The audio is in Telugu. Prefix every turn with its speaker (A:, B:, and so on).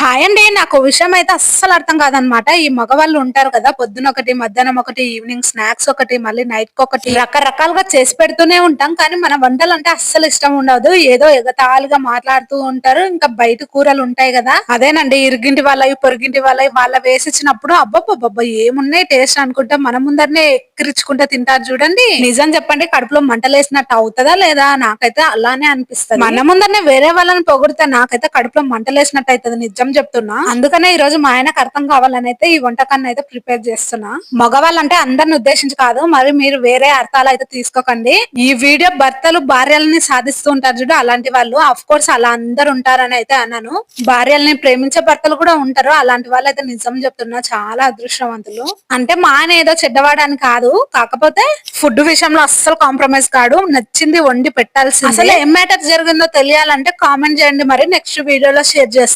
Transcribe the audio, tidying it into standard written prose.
A: హాయ్ అండి. నాకు విషయం అయితే అస్సలు అర్థం కాదనమాట. ఈ మగవాళ్ళు ఉంటారు కదా! పొద్దున ఒకటి, మధ్యాహ్నం ఒకటి, ఈవినింగ్ స్నాక్స్ ఒకటి, మళ్ళీ నైట్‌కొకటి రకరకాలుగా చేసి పెడుతూనే ఉంటాం. కానీ మన వంటలంటే అస్సలు ఇష్టం ఉండదు. ఏదో ఎగతాళిగా మాట్లాడుతూ ఉంటారు. ఇంకా బయట కూరలు ఉంటాయి గదా! అదేనండి ఇరుగింటి వాళ్ళయి, పొరుగింటి వాళ్ళయి వేసిచ్చినప్పుడు అబ్బబ్బబ్బబ్బా! ఏమున్నాయి టేస్ట్ అనుకుంటే మన ముందరనే ఎక్కిరిచ్చుకుంట తింటారు చూడండి. నిజం చెప్పండి కడుపులో మంటలేసినట్టు అవుతదా లేదా? నాకైతే అలానే అనిపిస్తది. మన ముందరనే వేరే వాళ్ళని పొగిడితే నాకైతే కడుపులో మంటలేసినట్టు అయితది. నిజం చెప్తున్నా. అందుకనే ఈ రోజు మా ఆయనకు అర్థం కావాలని అయితే ఈ వంటకాన్ని అయితే ప్రిపేర్ చేస్తున్నా. మగవాళ్ళంటే అందరిని ఉద్దేశించి కాదు, మరి మీరు వేరే అర్థాలు అయితే తీసుకోకండి. ఈ వీడియో భర్తలు భార్యలని సాధిస్తూ ఉంటారు చూడు, అలాంటి వాళ్ళు ఆఫ్ కోర్స్ అలా అందరు ఉంటారని అయితే అన్నాను. భార్యల్ని ప్రేమించే భర్తలు కూడా ఉంటారు. అలాంటి వాళ్ళు అయితే నిజం చెప్తున్నా చాలా అదృష్టవంతులు. అంటే మా ఆయన ఏదో చెడ్డవాడని కాదు, కాకపోతే ఫుడ్ విషయంలో అస్సలు కాంప్రమైజ్ కాడు. నచ్చింది వండి పెట్టాల్సింది. అసలు ఏం మ్యాటర్ జరిగిందో తెలియాలంటే కామెంట్ చేయండి, మరి నెక్స్ట్ వీడియోలో షేర్ చేస్తాను.